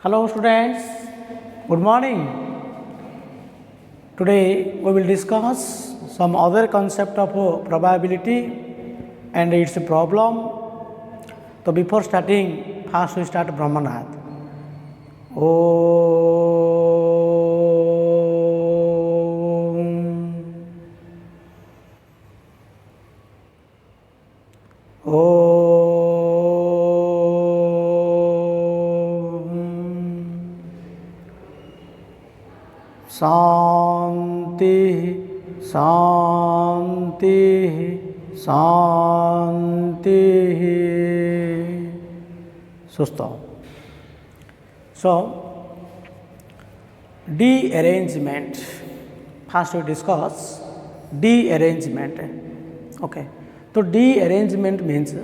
Hello students, good morning. Today we will discuss some other concept of probability and its problem. So before starting, first we start Brahmanad. Shanti Shanti Shanti सुस्तो so de-arrangement. First we discuss de-arrangement. Okay, so de-arrangement means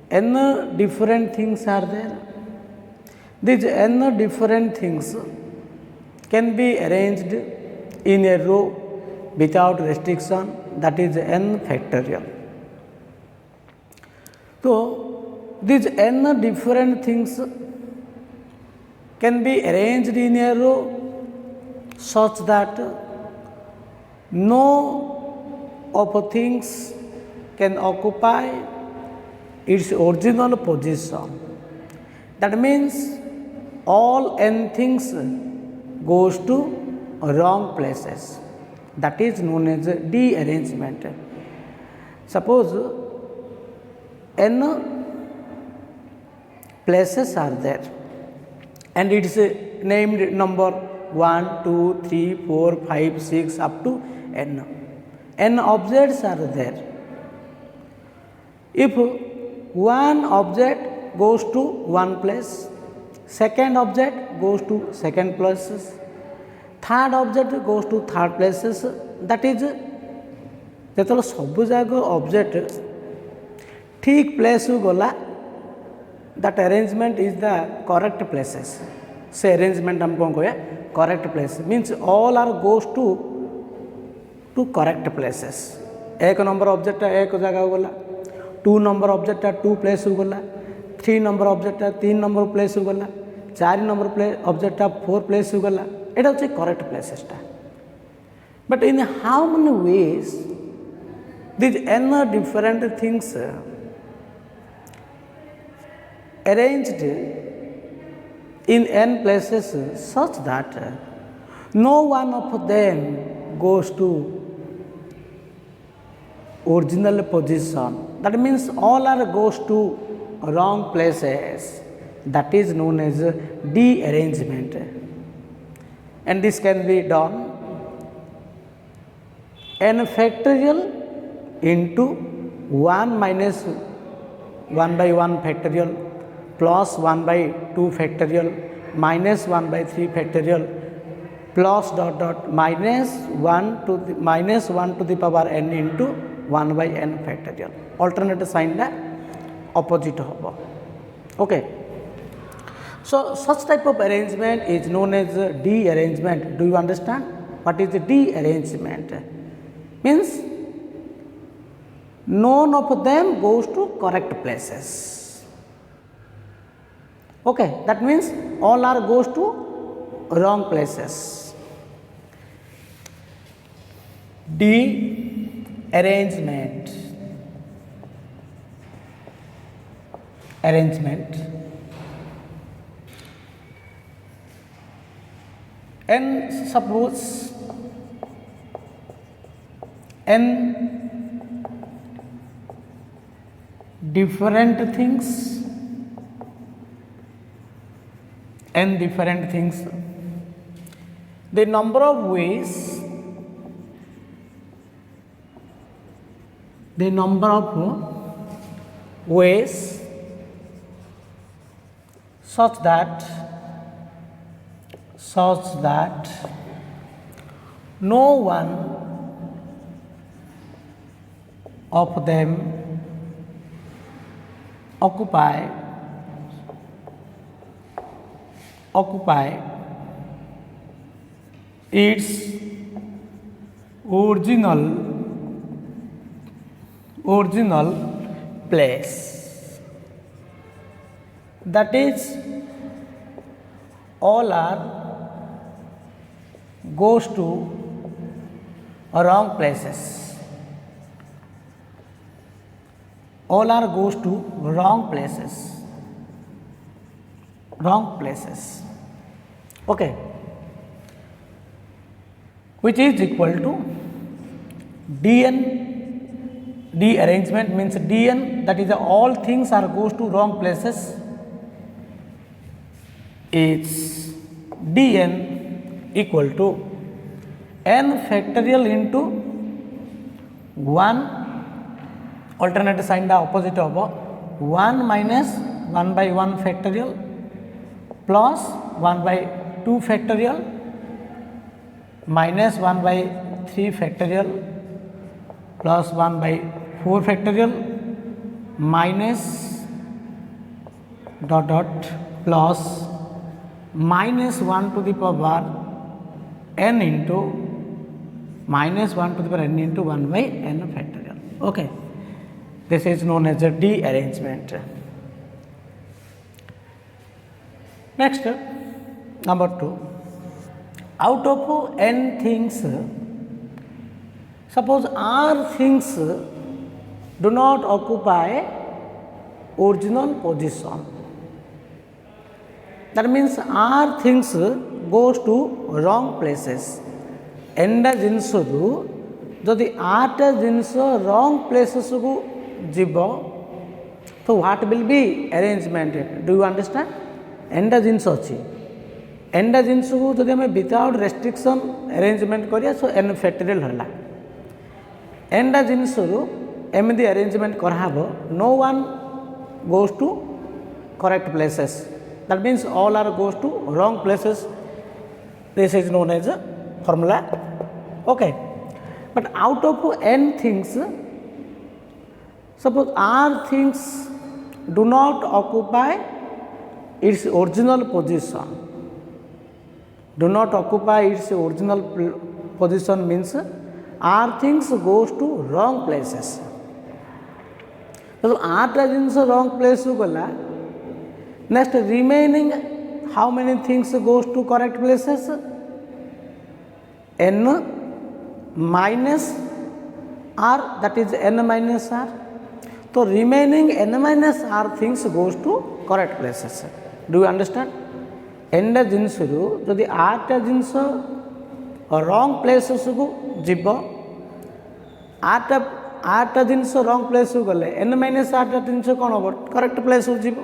n different things are there. These n different things can be arranged in a row without restriction, that is n factorial. So, these n different things can be arranged in a row such that no of things can occupy its original position. That means all n things goes to wrong places. That is known as de-arrangement. Suppose n places are there and it is named number 1, 2, 3, 4, 5, 6 up to n. N objects are there. If one object goes to one place, second object goes to second places, third object goes to third places, that is जो सब जाक object ठीक place गला that arrangement is the correct places. से arrangement हम कौन कहे correct place means all are goes to correct places. एक नंबर ऑब्जेक्ट एक जगह गला, 2 नंबर ऑब्जेक्ट 2 प्लेस गला, 3 नंबर ऑब्जेक्ट 3 नंबर प्लेस गला, 4 नंबर ऑब्जेक्ट 4 प्लेस गला. एटा होची करेक्ट प्लेसेसटा. But in how many ways these n different things arranged in n places such that no one of them goes to original position. That means all are goes to wrong places. That is known as de-arrangement, and this can be done n factorial into 1 minus 1 by 1 factorial plus 1 by 2 factorial minus 1 by 3 factorial plus dot dot minus 1 to the power n into 1 by n factorial. Alternate sign the opposite hobo. Okay. So such type of arrangement is known as de-arrangement. Do you understand what is the de-arrangement? Means none of them goes to correct places. Okay, that means all are goes to wrong places. De-arrangement. Arrangement. And suppose n different things, the number of ways, such that no one of them occupy its original place. that is all are goes to wrong places. All are goes to wrong places. Wrong places. Okay. Which is equal to dn. D arrangement means dn, that is all things are goes to wrong places, is dn equal to n factorial into 1 alternate sign the opposite of 1 minus 1 by 1 factorial plus 1 by 2 factorial minus 1 by 3 factorial plus 1 by 4 factorial minus dot dot plus minus 1 to the power n into minus 1 to the power n into 1 by n factorial. Okay. This is known as a D arrangement. Next, number 2. Out of n things, suppose r things do not occupy original position. That means r things goes to wrong places. N ଜିନିଷରୁ ଯଦି rଟା ଜିନିଷ wrong places କୁ ଯିବ ତ what will be arrangement? Do you understand? N ଜିନିଷ ଅଛି, n ଜିନିଷକୁ ଯଦି ଆମେ without restriction arrangement କରିବା so n factorial ହେଲା. n ଜିନିଷରୁ ଏମିତି arrangement କରାହେବ no one goes to correct places. That means all are goes to wrong places. This is known as a formula. Okay. But out of n things, suppose r things do not occupy its original position. Do not occupy its original position means r things goes to wrong places. So r ଜିନିଷ wrong place କୁ ଗଲା, next remaining how many things goes to correct places? n minus r, that is n minus r. So remaining n minus r things goes to correct places. Do you understand? n ଜିନିଷରୁ ଯଦି r ଜିନିଷ wrong places କୁ ଯିବ, r ଜିନିଷ wrong place କୁ ଗଲେ n minus r ଜିନିଷ କ'ଣ ହେବ? correct place କୁ ଯିବ.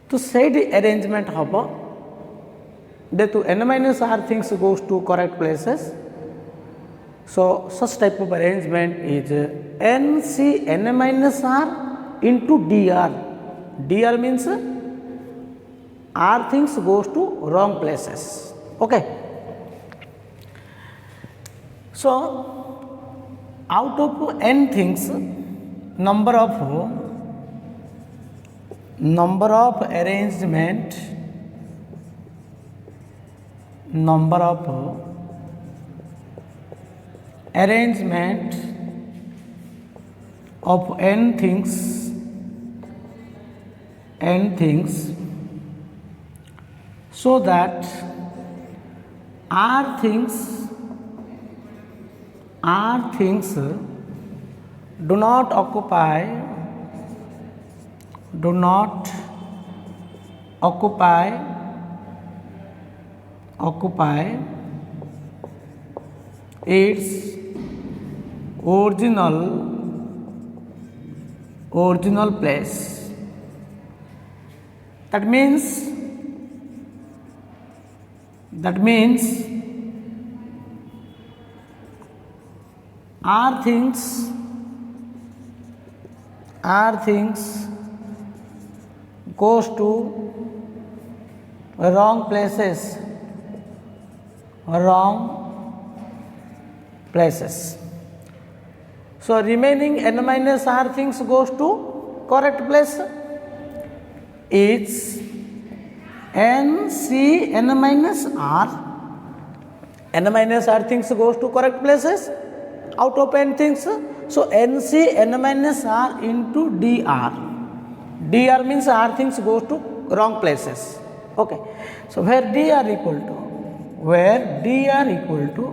तो ସେଇଠି arrangement ହେବ ଯେହେତୁ n minus r things goes to correct places. So such type of arrangement is nc n minus r into dr. dr means r things goes to wrong places. Okay. So out of n things, number of arrangement of n things so that r things do not occupy its original place. That means r things goes to wrong places. So remaining n minus r things goes to correct place is nc n minus r. n minus r things goes to correct places out of n things. So nc n minus r into dr. dr means r things goes to wrong places. Okay, so where dr equal to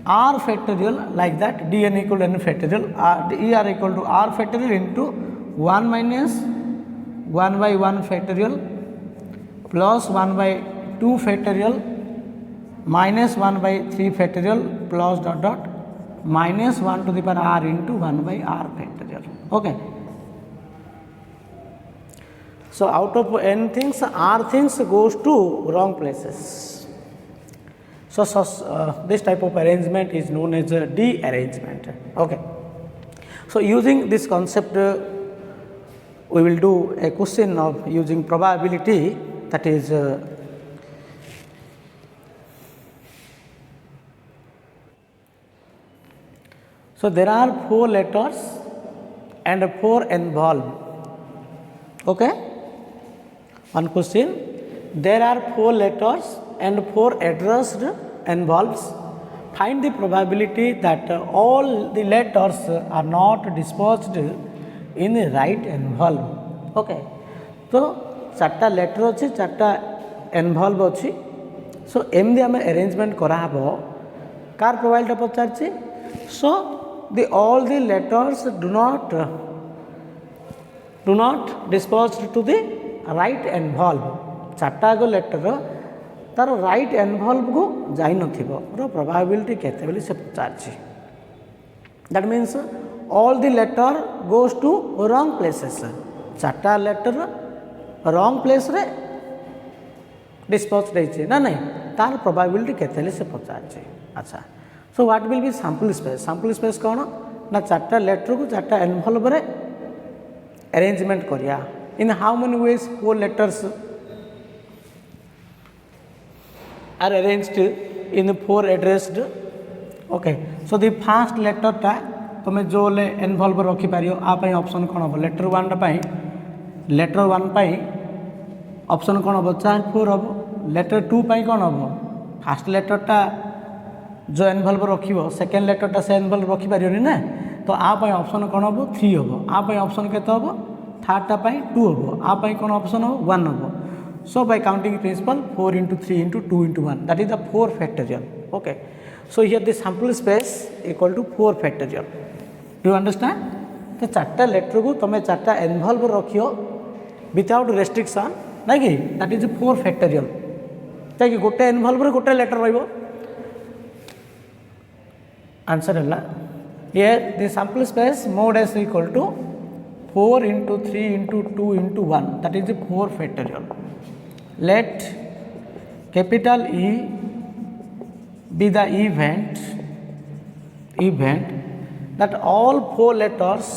r factorial, like that dn equal to n factorial, dr equal to r factorial into 1 minus 1 by 1 factorial plus 1 by 2 factorial minus 1 by 3 factorial plus dot dot minus 1 to the power r into 1 by r factorial. Okay. So out of n things, r things goes to wrong places. So, this type of arrangement is known as a D arrangement. Okay. So using this concept, we will do a question of using probability, that is so there are 4 letters and 4 involved. Okay. One question, there are 4 letters and 4 addressed involves. Find the probability that all the letters are not disposed in the right envelope. Okay. So चार्टा letter अच्छी चार्टा envelope अच्छी. So एमती आम arrangement कराब कार probability पचार. So the all the letters do not disposed to the right envelope. चार्टा गो लेटर तार राइट एनवल्व को जाई नथिबो प्रोबाबिलिटी केते बोली से पचारछि. That means all the letter goes to wrong places. चार्टा लेटर रॉन्ग प्लेस रे डिस्पोज रहिछि ना नहीं, तार प्रोबाबिलिटी केते ले से पचारछि. अच्छा, so what will be sample space. Sample space कोन ना चार्टा लेटर को चार्टा एनवल्व रे अरेंजमेंट करिया. In how many ways 4 letters are arranged in 4 addressed. Okay, so the first letter ta तुम जो ले इनवॉल्व रखी पारियो आ पई ऑप्शन कोन हो. लेटर 1 पई लेटर 1 पई ऑप्शन कोन हो 4 4 हो. लेटर 2 पई कोन हो फर्स्ट लेटर टा जो इनवॉल्व रखिबो सेकंड लेटर टा से इनवॉल्व रखी पारियो नि ना. तो आ पई ऑप्शन कोन हो 3 हो. आ पई ऑप्शन केते हो थर्ड टा पई 2 हो. आ पई कोन ऑप्शन हो 1 हो. So by counting principle 4 into 3 into 2 into 1, that is the 4 factorial. Okay, so here the sample space equal to 4 factorial. Do you understand? तो चार्टा लेटर को तुम चार्टा इनवॉल्व रखियो विदाउट रेस्ट्रिक्शन ना कि दैट इज 4 factorial. ताकि गोटे इनवॉल्व रे गोटे लेटर रहिबो. आंसर हला here the sample space mod S equal to 4 into 3 into 2 into 1, that is the 4 factorial. Let capital E be the event that all 4 letters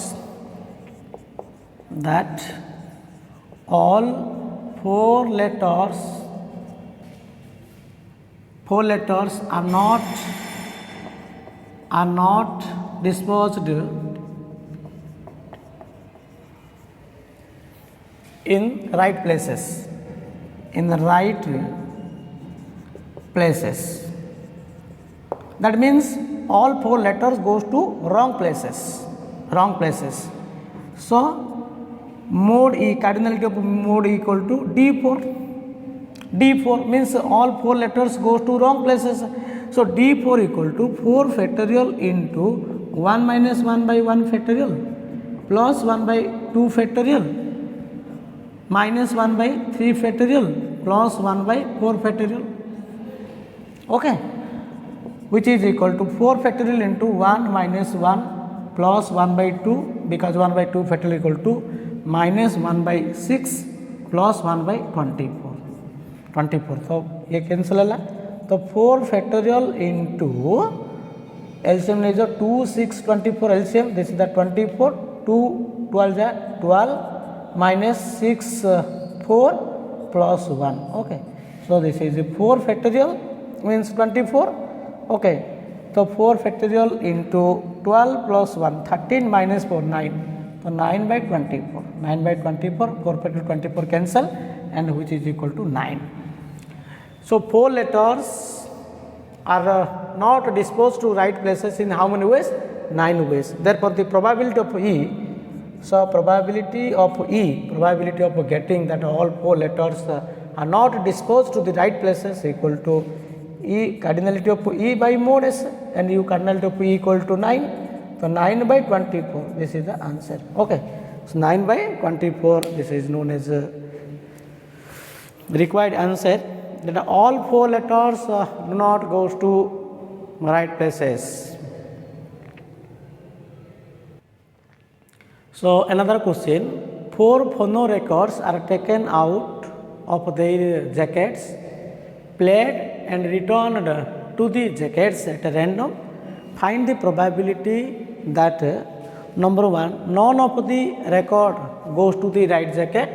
are not disposed in right places. In the right places. That means all 4 letters goes to wrong places. So mode E, cardinality of mode E equal to D4. D4 means all 4 letters goes to wrong places. So D4 equal to 4 factorial into 1 minus 1 by 1 factorial plus 1 by 2 factorial minus 1 by 3 factorial plus 1 by 4 factorial. Okay, which is equal to 4 factorial into 1 minus 1 plus 1 by 2, because 1 by 2 factorial equal to minus 1 by 6 plus 1 by 24. So ये cancel है. तो 4 factorial into LCM is 2 6 24 LCM. This is the 24 2 12 12 minus 6 4 plus 1. Okay, so this is 4 factorial means 24. Okay, so 4 factorial into 12 plus 1 13 minus 4 9. So 9 by 24, 9 by 24, 4 factorial 24 cancel, and which is equal to 9. So 4 letters are not disposed to right places in how many ways? 9 ways. Therefore the probability of E So probability of probability of getting that all 4 letters are not disposed to the right places equal to E cardinality of E by mod S, and U cardinality of E equal to 9. So 9 by 24, this is the answer. Okay, so 9 by 24, this is known as the required answer, that all 4 letters do not goes to right places. So another question, 4 phono records are taken out of their jackets, played and returned to the jackets at random. Find the probability that number 1, none of the record goes to the right jacket,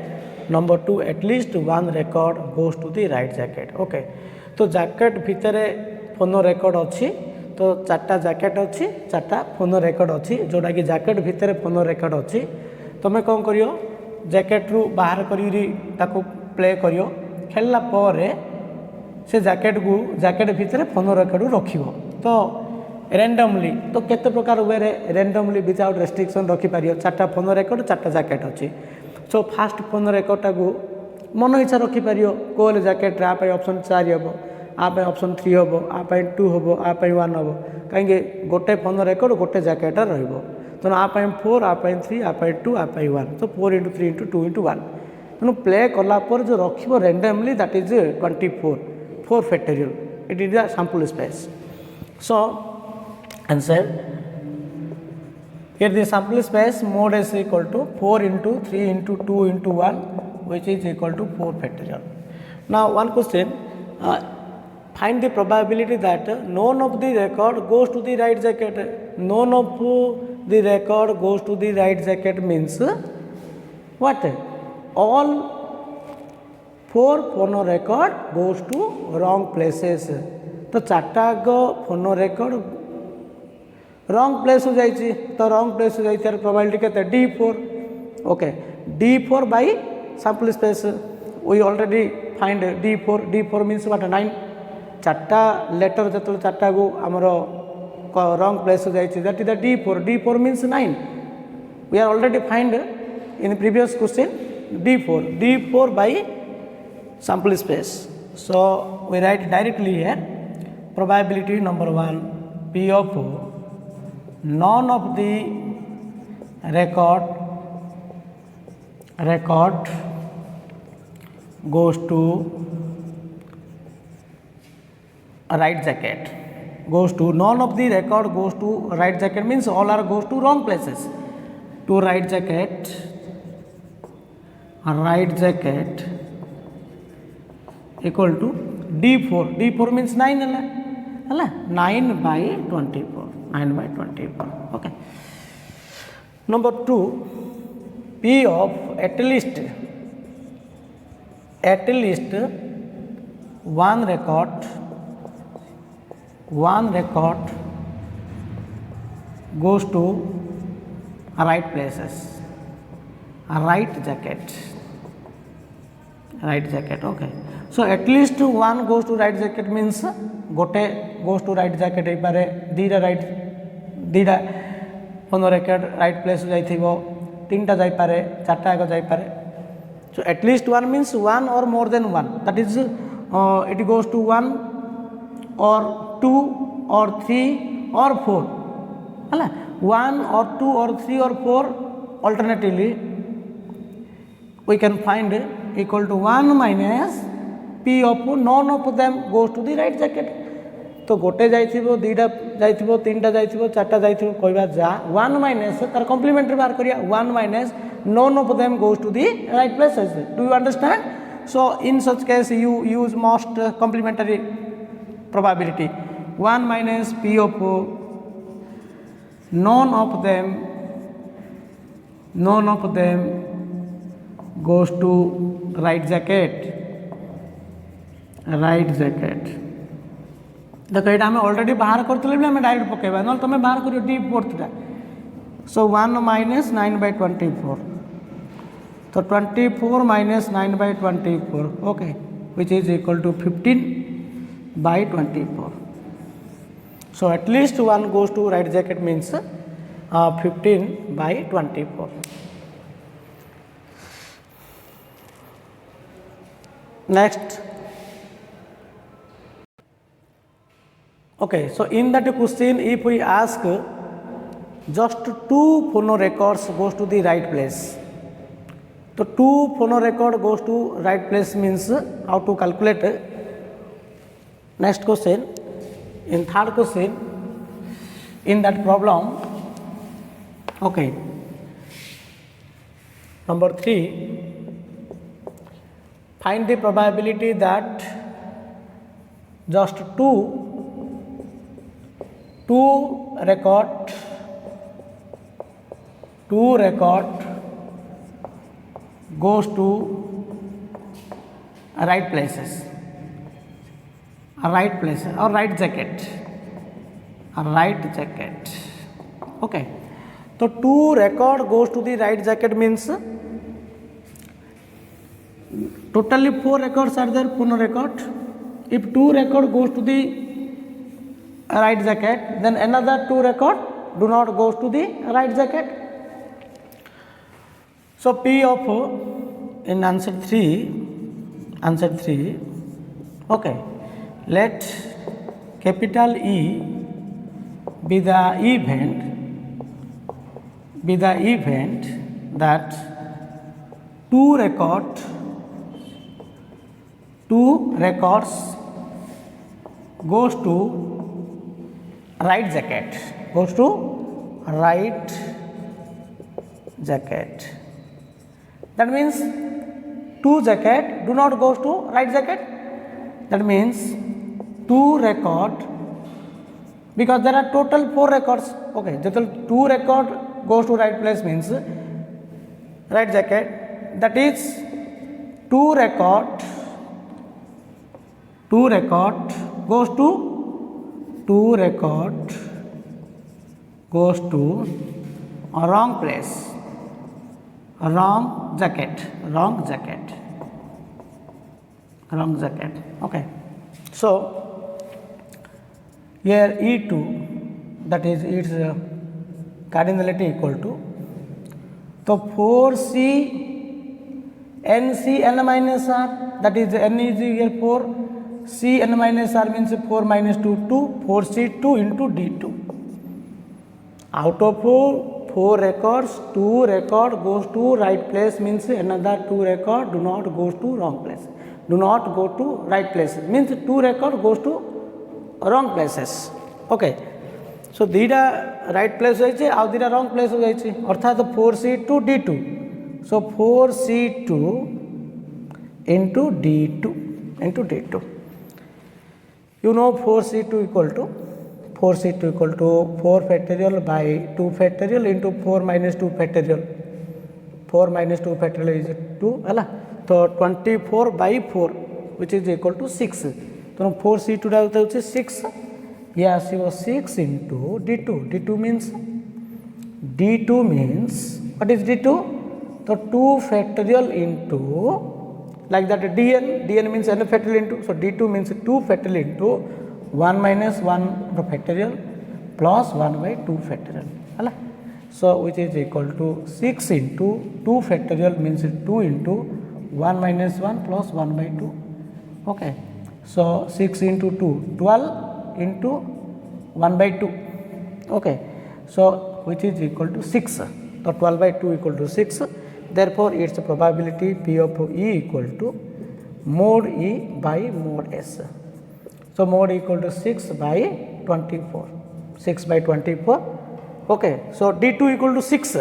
number 2, at least one record goes to the right jacket. Okay, तो jacket भितर phono record अच्छी, तो 4टा jacket अच्छी, 4टा phone record अच्छी, जोटा कि jacket भितर phone record अच्छी, तुम कौन करियो जैकेट रु बाहर करी ताको प्ले करियो, खेलला पर से जैकेट को जैकेट भितर फोन रेकर्ड रखिबो, तो रैंडमली, तो केते प्रकार वे रैंडमली विदाउट रेस्ट्रिक्शन रखि पारियो, 4टा फोन रेकर्ड 4टा जैकेट अच्छी. सो फास्ट फोन रेकर्डटा को मन इच्छा रखि पारियो, कोल जैकेट रा पे ऑप्शन 4 हेबो, आप ऑप्शन 3 हम, आप 2 हम, आप 1 हम, कहीं गोटे फोन रेकर्ड गोटे जैकेट रही, तो आप 4, आप 3, आप 2, आप 1, तो 4 × 3 × 2 × 1, तेणु प्ले कलापर जो रख randomly that is 24 4 factorial, it is the sample space. So answer here the sample space mod is equal to 4 × 3 × 2 × 1, which is equal to 4 factorial. Now one question, find the probability that none of the record goes to the right jacket. None of the record goes to the right jacket means what? All 4 phono record goes to wrong places. तो 4टा phone record wrong place हो जाइए, तो wrong place हो जाइए probability के D4. Okay, D4 by sample space we already find D4 means what 9. 4टा letter जो 4टा को आमर रॉन्ग प्लेस हो जाइए, that is the D4 means 9. We are already find in previous question D4 by sample space. So we write directly here probability number 1, P of none of the record goes to a right jacket. None of the record goes to right jacket means all are goes to wrong places. To right jacket, a right jacket equal to D4 means 9 है 9 by 24. Okay. Number 2, P of at least one record goes to right places, right jacket. Okay, so at least one goes to right jacket means गोटे goes to right jacket हो पारे, दीटा phone record right place जाइथिबो, 3टा जाई पारे, 4टा आगे जाई पारे. So at least 1 means 1 or more than 1, that is it goes to 1 or 2 or 3 or 4 है 1 or 2 or 3 or 4. Alternatively we can find equal to 1 minus P of none of them goes to the right jacket. तो गोटे जाइथिबो, 2टा जाइथिबो, 3टा जाइथिबो, 4टा जाइथिबो, कहबा जा 1 minus तार complementary बाहर करिया, 1 minus none of them goes to the right places. Do you understand? So in such case you use most complementary probability. 1 minus P of none of them goes to right jacket. देखो ये आम already बाहर करते आम direct पकेबा, ना तुम बाहर कर D4. सो 1 minus 9 by 24, तो 24 minus 9 by 24, okay, which is equal to 15 by 24. So at least one goes to right jacket means 15 by 24. Next, okay, so in that question, if we ask just 2 phono records goes to the right place. So 2 phono record goes to right place means how to calculate. Next question, in third question, in that problem, okay, number 3, find the probability that just two record goes to right places, or right jacket, okay. So 2 record goes to the right jacket means totally 4 records are there, Puno record. If 2 record goes to the right jacket, then another 2 record do not goes to the right jacket. So P of in answer 3, okay, let capital E be the event that two records goes to right jacket, that means 2 jacket do not goes to right jacket, that means 2 record, because there are total 4 records, okay, total 2 record goes to right place means right jacket, that is 2 record goes to a wrong place, wrong jacket, okay. So here E2, that is its cardinality equal to, so 4C NC n minus r, that is n is here 4, C n minus r means 4 minus 2 2, 4C 2 into D2. Out of 4 records, 2 record goes to right place means another 2 record do not goes to wrong place, do not go to right place means 2 record goes to wrong places, okay. So dita right place hoiche au dita wrong place ho jaiche, arthat 4C2 D2, so 4C2 into D2, you know 4C2 equal to 4 factorial by 2 factorial into 4 minus 2 factorial, 4 minus 2 factorial is 2 hala, so 24 by 4 which is equal to 6, so 4C2 टा होता है 6, यहाँ से वो 6 into D2 means what is D2, so 2 factorial into like that dn means n factorial into, so D2 means 2 factorial into 1 minus 1 factorial plus 1 by 2 factorial, hala, so which is equal to 6 into 2 factorial means 2 into 1 minus 1 plus 1 by 2, okay. So 6 into 2, 12 into 1 by 2, okay. So which is equal to 6, so 12 by 2 equal to 6, therefore its probability P of E equal to mod E by mod S. So mod equal to 6 by 24, okay. So D2 equal to 6,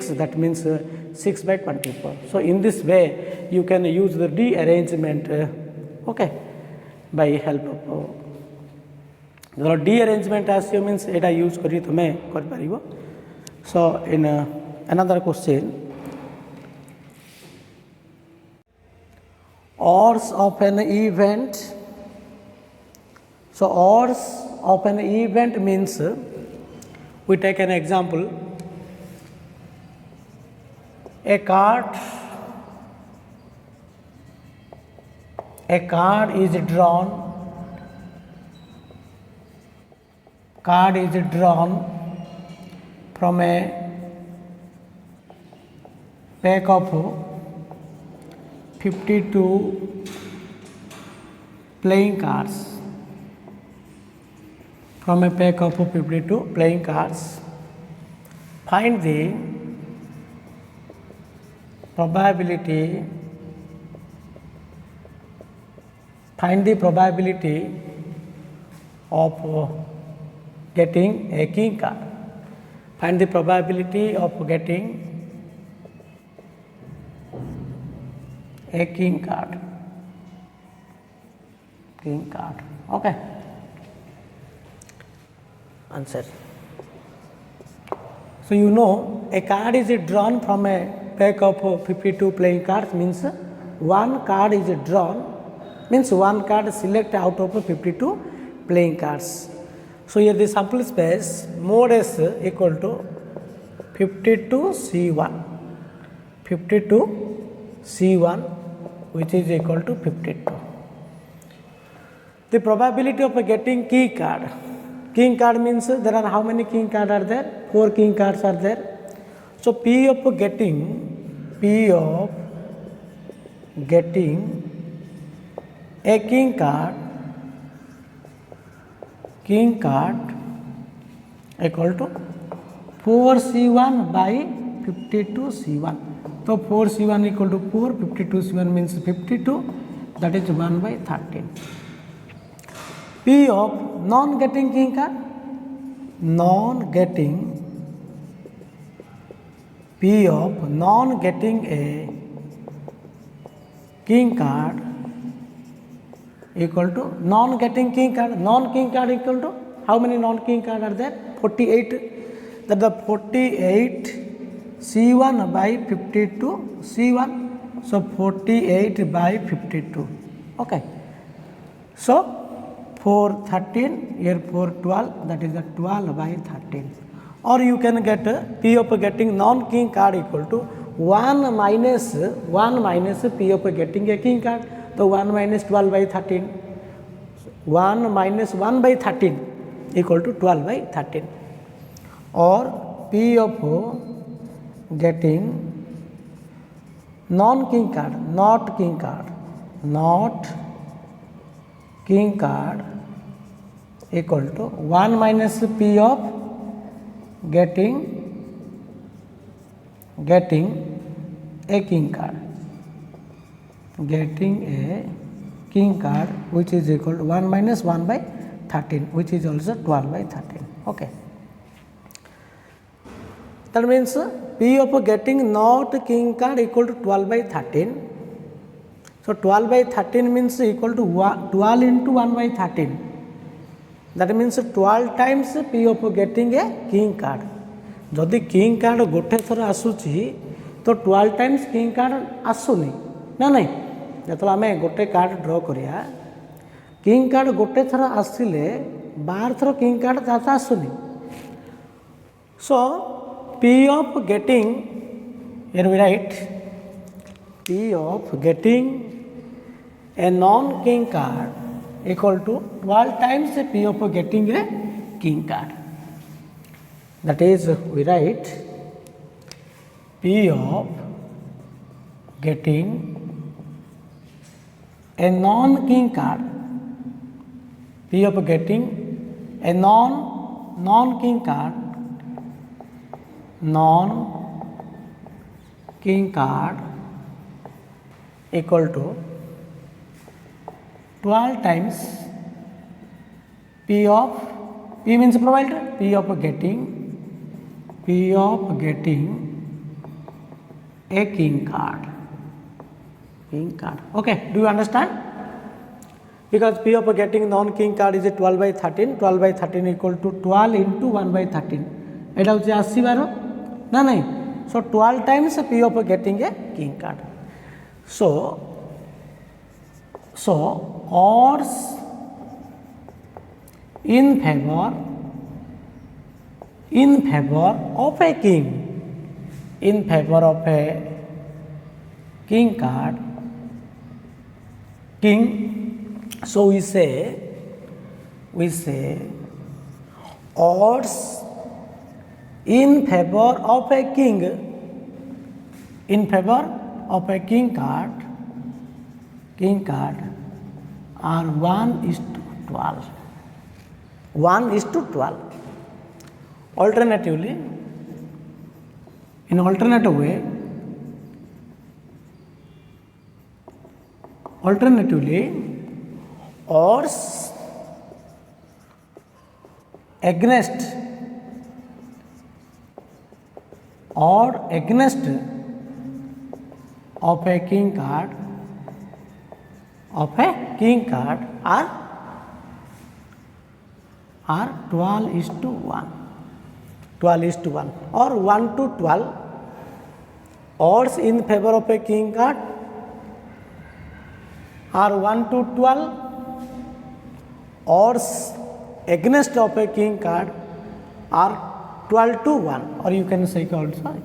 that means 6 by 24. So in this way you can use the rearrangement, okay, by help of rearrangement ratio means eta use kari tome kari paribo. So in another question, odds of an event. So odds of an event means we take an example, a card is drawn from a pack of 52 playing cards from a pack of 52 playing cards. Find the probability of getting a king card. Find the probability of getting a king card. Okay. Answer. So you know a card is drawn from a pack of 52 playing cards, means one card is drawn, means one card select out of 52 playing cards. So here the sample space mod S equal to 52C1, 52C1, which is equal to 52. The probability of getting king card means there are how many king cards are there? 4 king cards are there. So P of getting a king card equal to 4C1 by 52C1. So 4C1 equal to 4, 52C1 means 52, that is 1 by 13. P of non-getting king card, P of non-getting a king card equal to non-getting king card. Non-king card equal to how many non-king cards are there? 48. That the 48 C1 by 52 C1. So 48 by 52. Okay. So 4 13, here 4 12, that is the 12 by 13. Or you can get P of getting non-king card equal to 1 minus P of getting a king card. So 1 minus 12 by 13. 1 minus 1 by 13 equal to 12 by 13. Or P of getting non-king card, not king card equal to 1 minus P of getting a king card. Which is equal to 1 minus 1 by 13, which is also 12 by 13. Okay. That means P of getting not king card equal to 12 by 13. So 12 by 13 means equal to 12 into 1 by 13. That means 12 times P of getting a king card. Jodi king card gote thora asuchi to 12 times king card asuni na nahi. Jeto ame gote card draw kariya, king card gote thora asile 12 thora king card jata asuni. So P of getting, here we write P of getting a non-king card equal to 12 times P of getting a king card. That is, we write P of getting a non-king card, P of getting a non-king card equal to 12 times P means provider, P of getting a king card. Okay, do you understand? Because P of getting non-king card is 12 by 13, 12 by 13 equal to 12 into 1 by 13. It is 80 baro? No, no. So 12 times P of getting a king card. So odds in favor of a king card, so we say odds in favor of a king card king card are 1:12. 1:12. Alternatively, in alternative way, odds against of a king card are 12:1. 12:1 or 1:12. Odds in favor of a king card are 1:12. Odds against of a king card are 12:1, or you can say also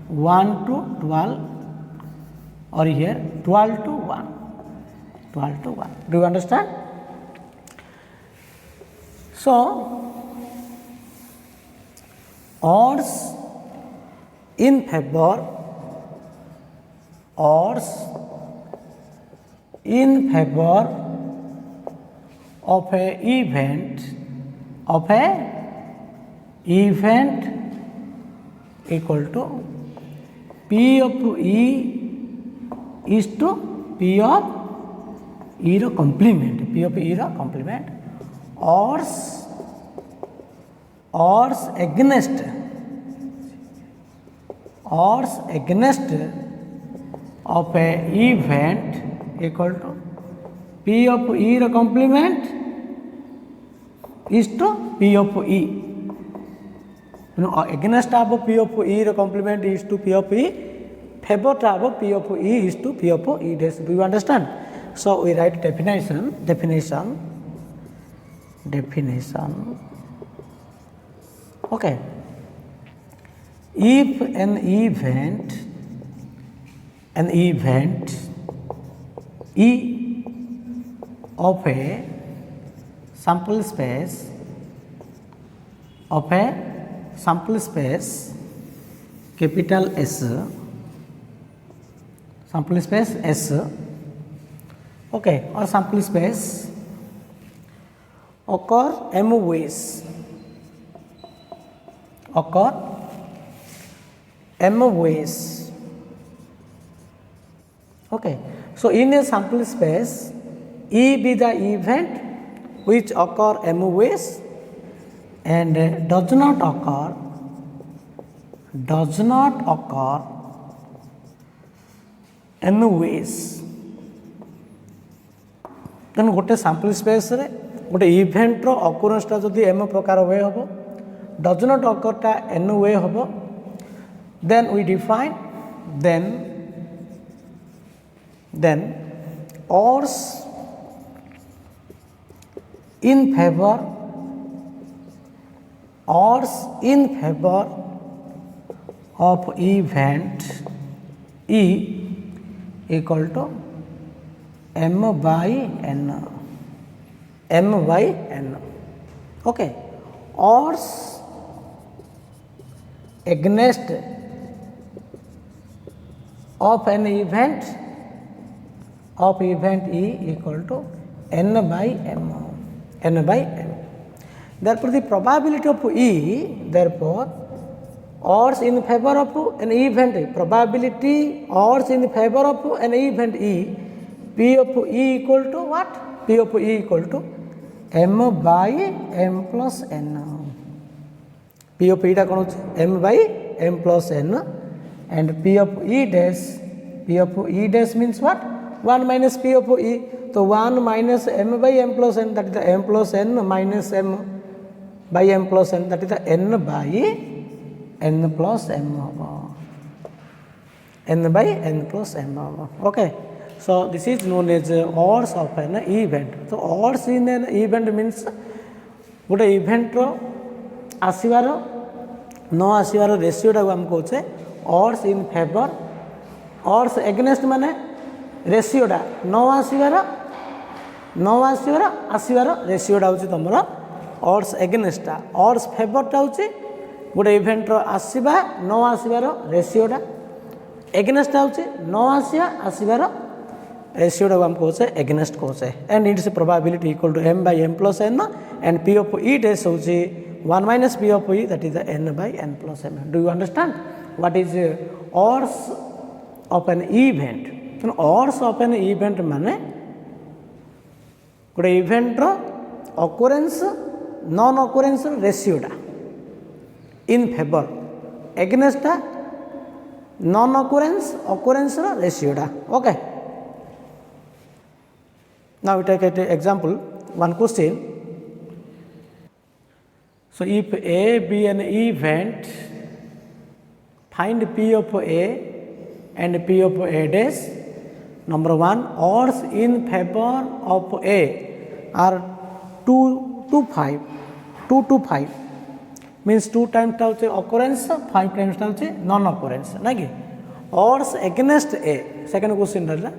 1:12, or here 12:1. 12:1. Do you understand? So, odds in favor of a event equal to P of E is to P of E ର complement. P of E ର complement. Odds against of a event equal to P of E ର complement is to P of E. Against of P of E ର complement is to P of E. Favor of P of E is to P of E dash. Do you understand? So we write definition. Okay. If an event E of a sample space capital S, sample space S, okay, or sample space occur m ways, okay. So in a sample space, E be the event which occur m ways and does not occur n ways. ତେଣୁ ଗୋଟେ sample ସ୍ପେସ୍ରେ ଗୋଟେ ଇଭେଣ୍ଟର ଅକୁରେନ୍ସଟା ଯଦି M ପ୍ରକାର way ହେବ, does not ଅକର୍ଟା N way ହେବ, then we define then odds in favor of event E equal to m by n. Okay. Odds against of an event E equal to n by m. Therefore, the probability of E, therefore, odds in favor of an event, odds in favor of an event E, P of E equal to what? P of E equal to m by m plus n. P of E टा कौन होता है? m by m plus n, and P of E dash means what? 1 minus P of E. So 1 minus m by m plus n, that is the m plus n minus m by m plus n, that is the n by n plus m. N by n plus m. Okay. So this is known as odds of an event. So odds in an event means गोटे event आसबार न आसबार रेसीोटा को आम कहे odds in favour odds एगेनेस्ट माने रेसीोटा न आसबार आसबार रेसीोटा हूँ तुम odds एगेनेस्टा odds फेवरटा हूँ गोटे इवेंटर आसवा न आसबार रेसीोटा एगेनेस्टा हूँ न आसवा आसबार ratio को हम कहे एगेनेस्ट कहे and it's probability equal to m by m plus n and p of e dash होची 1 minus p of e that is the n by n plus m. Do you understand what is odds of an event? तो odds of an event माने गोटे event रो occurrence non occurrence ratio टा in favor against टा non occurrence occurrence ratio टा. Okay, now we take an example, one question. So if A be an event, find P of A and P of A dash. Number one, odds in favor of A are 2 to 5. 2 to 5 means 2 times टा होचे occurrence, 5 times टा होचे non occurrence ना कि. Odds against A, second question रहला,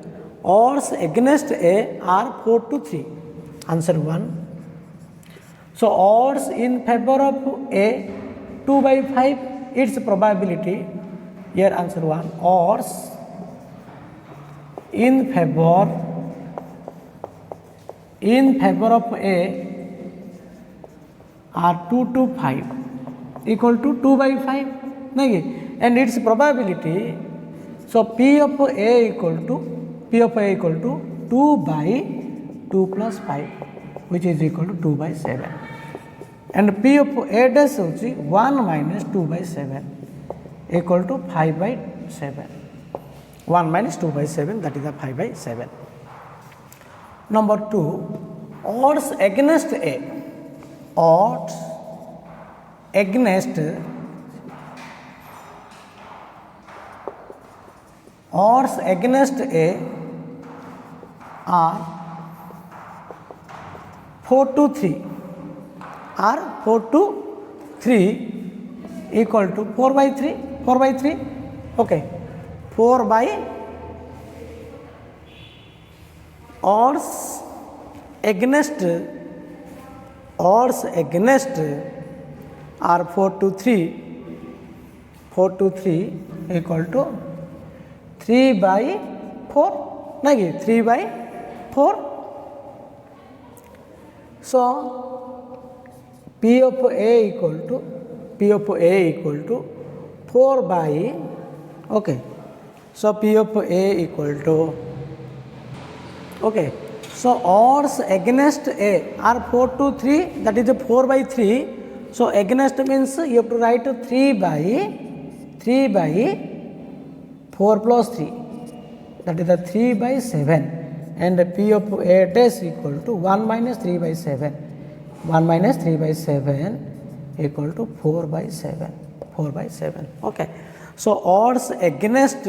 odds against A are 4 to 3. Answer 1. So odds in favor of A 2 by 5, its probability, here answer 1, odds in favor of A are 2 to 5 equal to 2 by 5 नहीं, and its probability, so P of A equal to 2 by 2 plus 5 which is equal to 2 by 7 and P of A dash होची 1 minus 2 by 7 equal to 5 by 7. 1 minus 2 by 7 that is the 5 by 7. Number 2, odds against A, odds against A are 4 to 3 equal to 4 by 3. Okay, 4 by odds against are 4 to 3 equal to 3 by 4 नहीं, 3 by 4. So P of A equal to 4 by, okay, so P of A equal to, okay, so odds against A are 4 to 3, that is 4 by 3. So against means you have to write 3 by 4 plus 3, that is the 3 by 7, and P of A dash equal to 1 minus 3 by 7. 1 minus 3 by 7 equal to 4 by 7. Okay, so odds against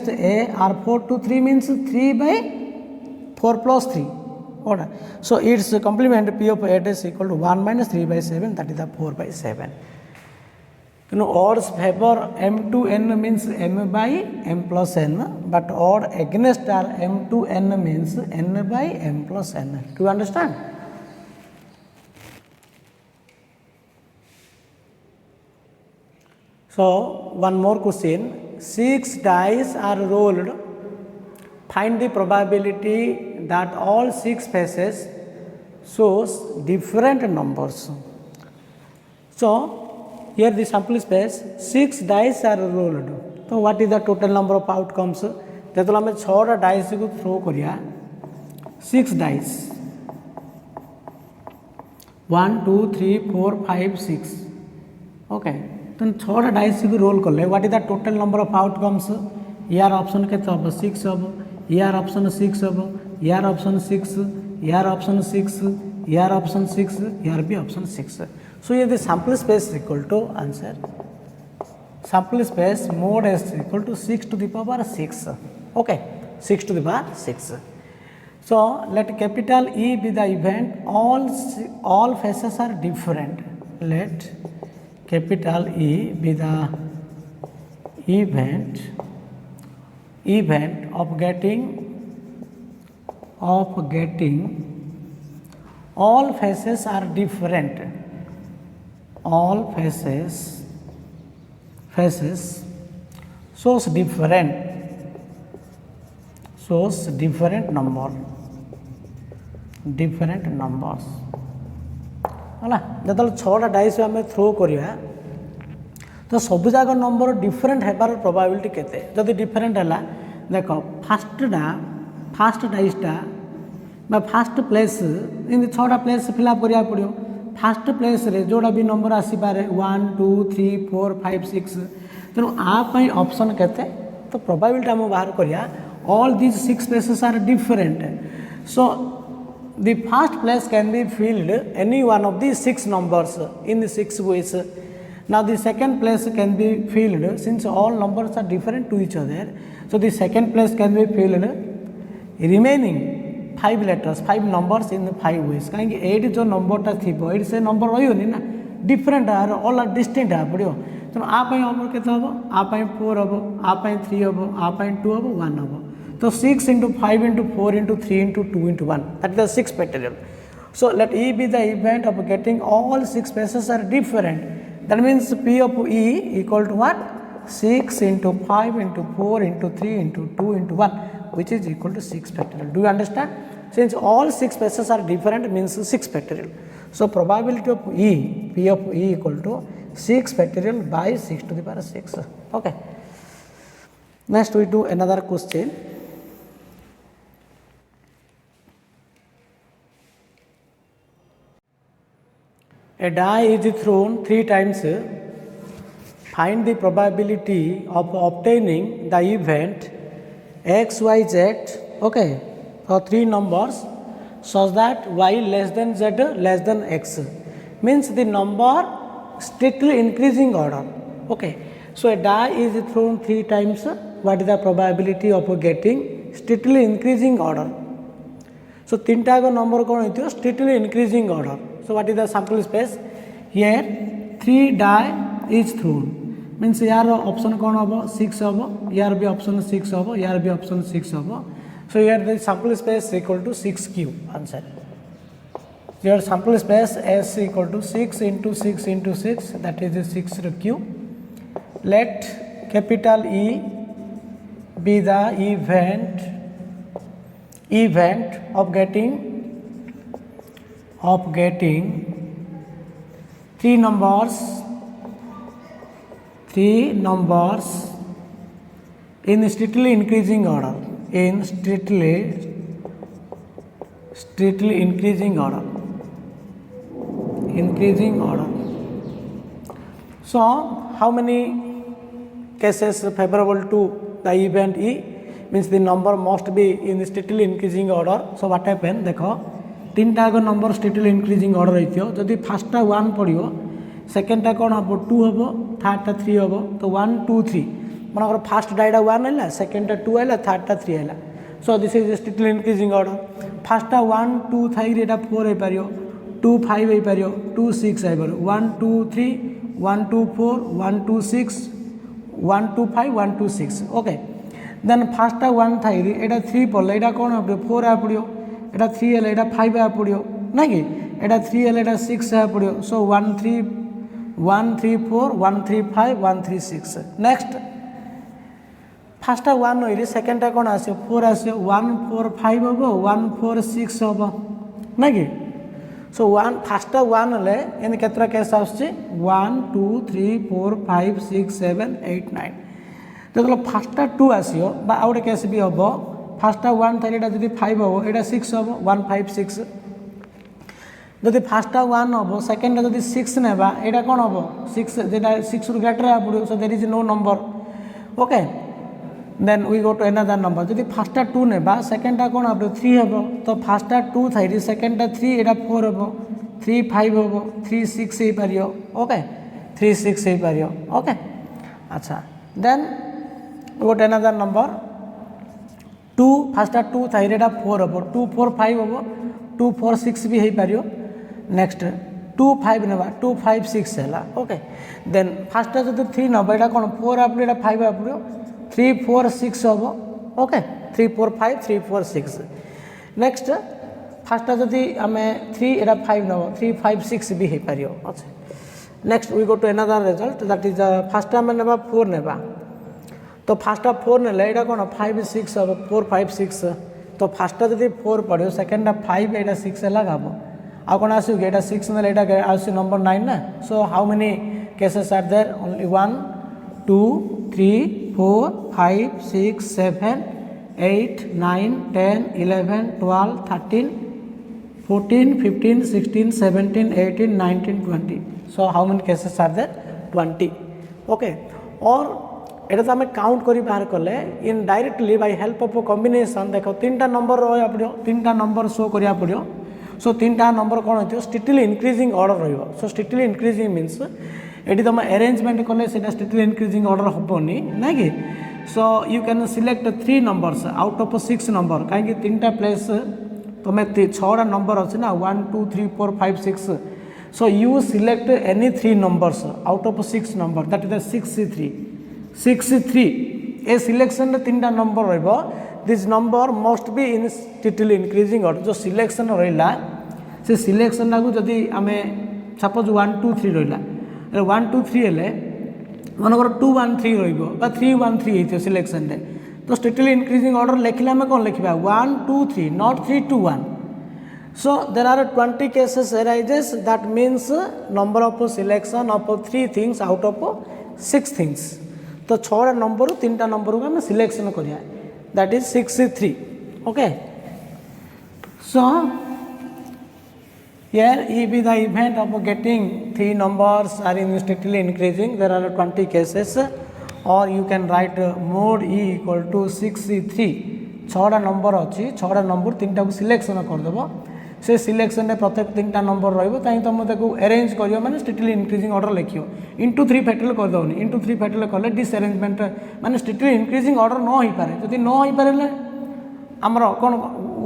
A are 4 to 3 means 3 by 4 plus 3. Okay, so its complement P of A dash equal to 1 minus 3 by 7, that is the 4 by 7. You know, odds favor m to n means m by m plus n, but odd against are m to n means n by m plus n. Do you understand? So one more question, 6 dice are rolled, find the probability that all 6 faces shows different numbers. So here the sample space, 6 dice are rolled. So what is the total number of outcomes? जब हमें 6 dice को throw करिया, 6 dice, 1 2 3 4 5 6. Okay, तो 6 dice को role कर ले, what is the total number of outcomes? यार option के तो 6 अब, यार ऑप्शन 6 अब, यार ऑप्शन 6, यार ऑप्शन 6, यार ऑप्शन 6, यार भी option 6. So here the sample space is equal to answer. Sample space mod S equal to 6 to the power 6. Okay, 6 to the power 6. So let capital E be the event. All faces are different. Let capital E be the event of getting all faces are different. All faces shows different shows different numbers है जो छटा dice आम throw करवा तो सब जाक number different होबार probability केते जदि डिफरेंट है देख फास्ट डाइसटा फास्ट प्लेस इन छटा प्लेस फिलअप करा पड़ो फास्ट प्लेस रे जोड़ा भी नंबर आसीपारे 1 2 3 4 5 6 तेणु आपाई ऑप्शन केते तो प्रोबेबिलिटी आम बाहर करिया all these 6 places are different so the first place can be filled any one of these 6 numbers in the 6 ways. Now the second place can be filled since all numbers are different to each other so the second place can be filled remaining 5 letters 5 numbers in the 5 ways कहीं eight जो number टा थी eight से number रही ना different all are distinct पड़ो तेणु आपाई number के हम आपाई 4 हम आपाई 3 हम आपाई 2 हम 1 हम तो 6 into 5 into 4 into 3 into 2 into 1 that is the 6 factorial. So let E be the event of getting all 6 places are different. That means P of E equal to what? 6 into 5 into 4 into 3 into 2 into 1 which is equal to 6 factorial. Do you understand? Since all 6 places are different means 6 factorial. So probability of E, P of E equal to 6 factorial by 6 to the power 6. Okay. Next we do another question. A die is thrown 3 times. Find the probability of obtaining the event x, y, z. Okay, so 3 numbers such that y less than z less than x. Means the number strictly increasing order. Okay, so a die is thrown 3 times. What is the probability of getting strictly increasing order? So 3 type number कौन होती है strictly increasing order. So what is the sample space? Here 3 die is thrown. Means यार option कौन होगा 6 होगा यार भी option 6 होगा यार भी option 6 होगा. So here the sample space equal to 6q answer. Your sample space S equal to 6 into 6 into 6 that is 6q. Let capital E be the event of getting 3 numbers in strictly increasing order increasing order. So how many cases favorable to the event E? Means the number must be in the strictly increasing order. So what happen देखो 3 टाक number strictly increasing order रही जदि FASTA 1 पड़ो सेकेंडटा कौन हम 2 हम थर्डटा 3 हम तो 1 2 3 मन फास्ट डाइटा 1 है सेकेंडटा 2 है थर्डटा 3 है so this is strictly increasing order FASTA 1 2 थी 4 हो पार 2 5 हो पार 2 6 हो पार 1 2 3 1 2 4 1 2 6 1 2 5 1 2 6 ओके देन फास्टा 1 थी यहाँ 3 पड़े यहाँ कौन हम 4 आ पड़ो एटा 3 है एटा 5 आ पड़ो ना कि एटा 3 है एटा 6 आ पड़ो सो 1 3 4 1 3 5 1 3 6 नेक्स्ट फास्टा 1 हो सेकेंडटा कौन आसो 4 आसो 1 4 5 हम 1 4 6 हम ना कि सो 1 फास्टा 1 है इन केतरा केस आसुची 1 2 3 4 5 6 7 8 9 जो फास्टा 2 आसो बा आ गोटे केस भी हम फास्टा 1 थी यहाँ जब 5 हम यहाँ 6 हम 1 5 6 जदि फास्टा 1 हम सेकेंडटा जब 6 नेबा यहाँ कौन हम 6 जेटा 6 रु ग्रेटर आ पड़ो so there is no number okay then we go to another number जदि फास्टा 2 नेबा सेकेंडटा कौन हम 3 हम तो फास्टा 2 थी सेकेंडटा 3 यहाँ 4 हम 3 5 हम 3 6 हो पार ओके 3 6 हो पार ओके अच्छा then we go to another number 2 फास्टा 2 थी यहाँ 4 हम 2 4 5 हम 2 4 6 भी हो पार नेक्स्ट 2 5 ना 2 5 6 है ओके देन फास्टा जो 3 नब यहाँ कौन 4 आप 5 आप 3 4 6 हम ओके 3 4 5 3 4 6 नेक्स्ट फास्टा जदि आम 3 यहाँ 5 नब 3 5 6 भी हो पार अच्छा next we go to another result that is फास्टा आम ना 4 नेबा तो फार्स्टा 4 नेले एटा कोन 5 6 हम 4 5 6 तो फार्स्टा जदि 4 पड़ो सेकेंडा 5 एटा 6 है लगाबो आ कोन आसु एटा 6 नेले एटा आसु नंबर 9 ना so how many cases are there only 1 2 3 4 5 6 7 8 9 10 11 12 13 14 15 16 17 18 19 20 so how many cases are there 20 okay और एटा तो आम काउंट कर बाहर कले in directly by help of combination देख 3टा नंबर रहा पड़ो 3टा नंबर शो करा पड़ो सो 3टा नंबर कौन हो स्ट्रिक्टली इंक्रीजिंग ऑर्डर रहिबो सो स्ट्रिक्टली इंक्रीजिंग मीन्स एटी तुम अरेंजमेंट कले स्ट्रिक्टली इंक्रीजिंग ऑर्डर हेनी ना कि so you can select 3 numbers out of 6 number कहीं 3टा प्लेस तुम्हें 6टा नंबर अच्छे ना 1 2 3 4 5 6 so you select any 3 numbers out of 6 number that is the 63 a selection 3टा number रहिबो this number must be in strictly increasing order जो selection रहिला से selection लागू जदि आमे सपोज 1 2 3 रहिला 1 2 3 हेले मनकर 2 1 3 रहिबो बा 3 1 3 हेतियो सिलेक्शन रे तो स्ट्रिक्टली इंक्रीजिंग ऑर्डर लिखला में कोन लिखबा 1 2 3 not 3 2 1 so there are 20 cases arises that means number of selection of 3 things out of 6 things तो 6टा नंबर 3टा नंबर को हम सिलेक्शन करिया that is 63 okay so here if the event of getting 3 numbers are in strictly increasing there are 20 cases or you can write mod e equal to 63 6टा number अच्छी 6टा number 3टा को selection कर देबो से selection में प्रत्येक 3टा number रहिबो ताई तुम ताको अरेंज करियो माने स्ट्रिक्टली इंक्रीजिंग ऑर्डर लिखियो इंटू 3 फैक्टोरियल कर दउनी इंटू 3 फैक्टोरियल करले डिसअरेंजमेंट माने स्ट्रिक्टली इंक्रीजिंग ऑर्डर न होई पारे जदि न होई पारेले हमर कोन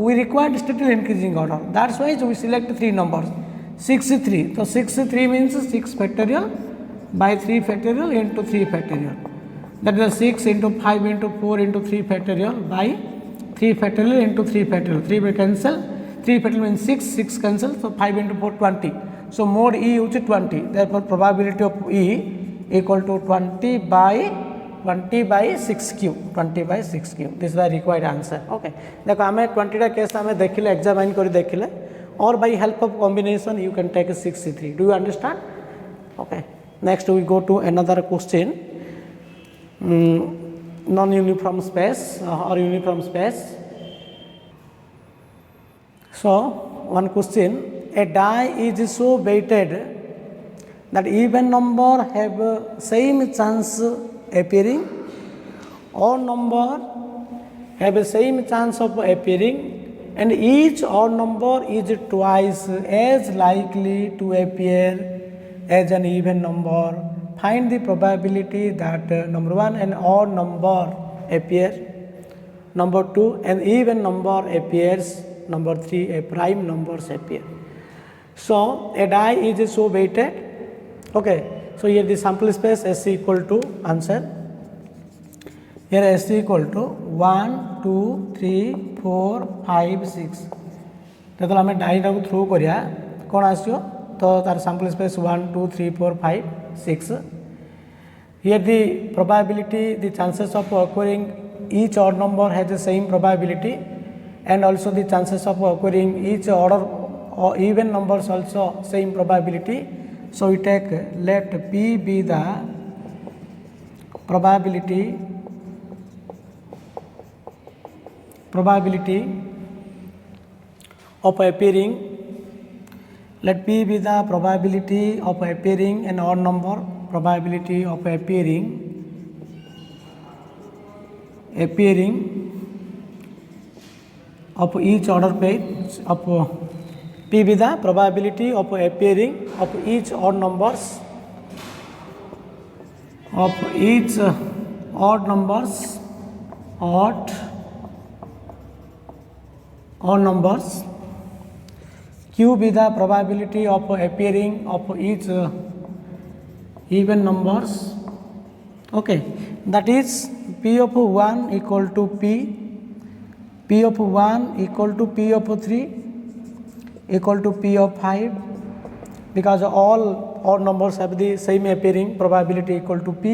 we required strictly increasing order that's why we select 3 numbers 63 तो 63 means 6 factorial by 3 factorial into 3 factorial that is 6 into 5 into 4 into 3 factorial by 3 factorial into 3 factorial 3 will cancel 3 factorial means 6 cancel so 5 into 4 20 so mod e is 20 therefore probability of e equal to 20 by 6 cube 20 by 6 cube this is the required answer okay देखो हमें 20टा case हमें देखिले examine करी देखिले और by help of combination you can take 63 do you understand okay next we go to another question non uniform space or uniform space. So one question, a die is so weighted that even number have same chance appearing, odd number have same chance of appearing, and each odd number is twice as likely to appear as an even number. Find the probability that number 1 an odd number appear, number 2 an even number appears, number 3 a prime numbers appear. So a die is so weighted okay so here the sample space S equal to answer here S equal to 1 2 3 4 5 6 तो आम die टाक throw करिया कौन आसो तो तार sample space 1 2 3 4 5 6 here the probability the chances of occurring each odd number has the same probability and also the chances of occurring each order or even numbers also same probability so we take let p be the probability of appearing let p be the probability of appearing an odd number probability of appearing of each order page of p be the probability of appearing of each odd numbers of each odd numbers q be the probability of appearing of each even numbers okay that is p of 1 equal to p of 1 equal to p of 3 equal to p of 5 because all odd numbers have the same appearing probability equal to p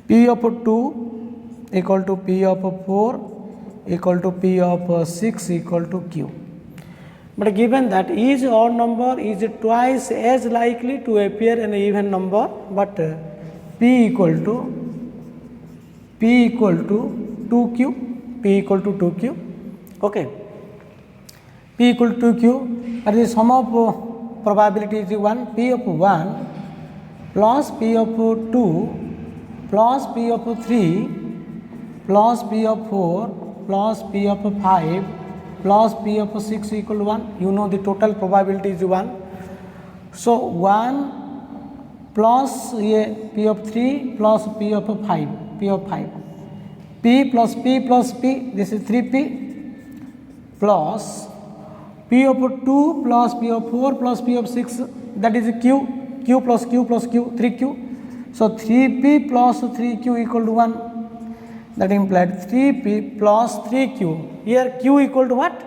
P of 2 equal to P of 4 equal to P of 6 equal to Q. But given that each odd number is twice as likely to appear in an even number, but P equal to 2Q, P equal to 2Q, okay. P equal to 2Q, but the sum of probability is 1, P of 1 plus P of 2 plus P of 3 plus P of 4 plus P of 5 plus P of 6 equal to 1. You know the total probability is 1. So 1 plus P of 3 plus P of 5, P of 5. P plus P, this is 3P plus P of 2 plus P of 4 plus P of 6, that is Q plus Q, 3Q. So 3P plus 3Q equal to 1. That implied 3P plus 3Q. Here Q equal to what?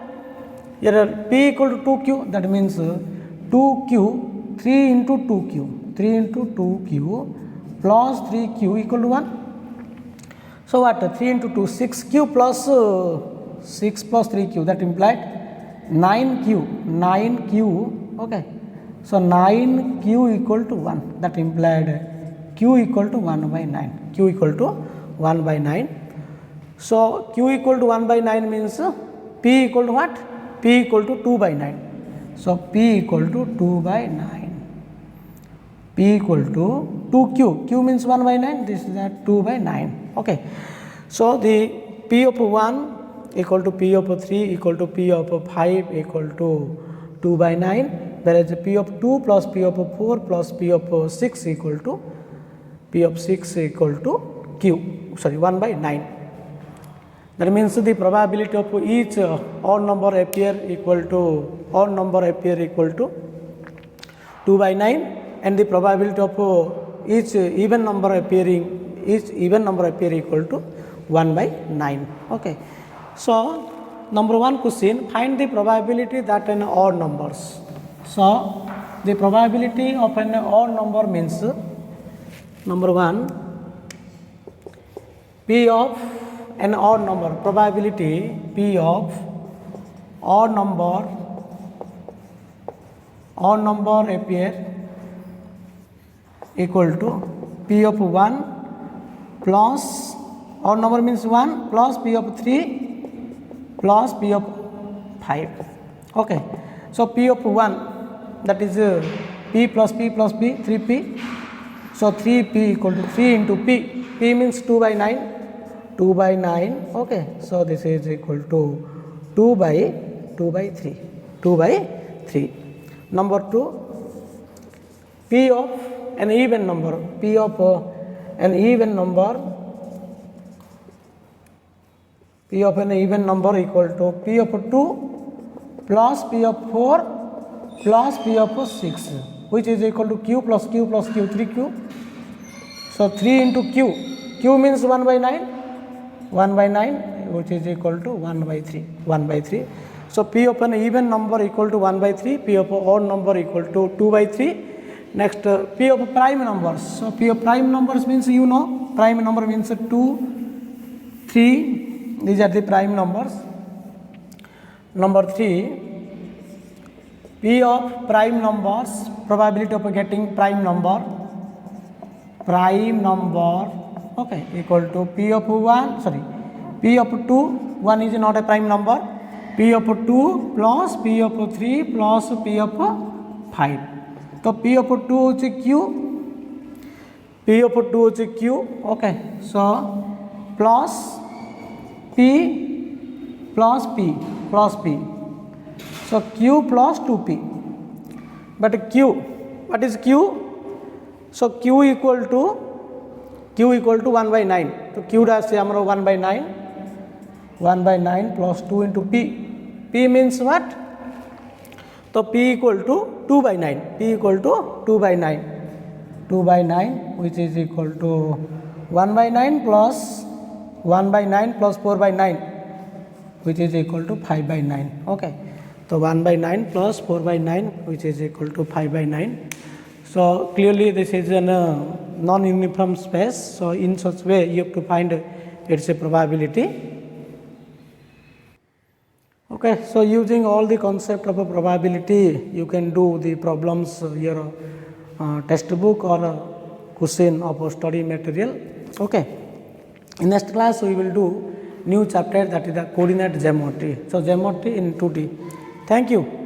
Here P equal to 2Q. That means 2Q, 3 into 2Q. 3 into 2Q plus 3Q equal to 1. So what? 3 into 2, 6Q plus 6 plus 3Q. That implied 9Q, okay. So 9Q equal to 1. That implied Q equal to 1 by 9. Q equal to 1 by 9. So Q equal to 1 by 9 means P equal to what? P equal to 2 by 9. So P equal to 2 by 9. P equal to 2Q. Q means 1 by 9. This is that 2 by 9. Okay. So the P of 1 equal to P of 3 equal to P of 5 equal to 2 by 9, whereas P of 2 plus P of 4 plus P of 6 equal to P of 6 equal to Q, 1 by 9. That means the probability of each odd number appear equal to 2 by 9, and the probability of each even number appear equal to 1 by 9. Okay. So number 1 question, find the probability that an odd numbers. So the probability of an odd number means number 1, P of an odd number, probability P of odd number appear equal to P of 1 plus odd number means 1 plus P of 3 plus P of 5. Okay. So P of 1, that is P plus P plus P, 3P. So 3P equal to 3 into P. P means 2 by 9. 2 by 9. Okay. So this is equal to 2 by 3. 2 by 3. Number 2, P of an even number. P of an even number. P of an even number equal to P of 2 plus P of 4 plus P of 6, which is equal to Q plus Q plus Q, 3Q. So 3 into Q. Q means 1 by 9. 1 by 9, which is equal to 1 by 3. 1 by 3. So P of an even number equal to 1 by 3. P of an odd number equal to 2 by 3. Next, P of prime numbers. So P of prime numbers means prime number means 2, 3. These are the prime numbers. Number 3, P of prime numbers, probability of getting prime number, okay, equal to P of 2, 1 is not a prime number, P of 2 plus P of 3 plus P of 5. So P of 2 is Q, okay, so plus P plus P. So Q plus 2P. But Q, what is Q? So Q equal to 1 by 9. So Q dash se amaro 1 by 9. 1 by 9 plus 2 into P. P means what? So P equal to 2 by 9. P equal to 2 by 9. 2 by 9, which is equal to 1 by 9 plus 1 by 9 plus 4 by 9, which is equal to 5 by 9. Okay. So 1 by 9 plus 4 by 9, which is equal to 5 by 9. So clearly this is an non-uniform space. So, in such way you have to find its a probability. Okay, so using all the concept of a probability, you can do the problems your textbook or question of a study material. Okay, in next class we will do new chapter, that is the coordinate geometry. So, geometry in 2D. Thank you.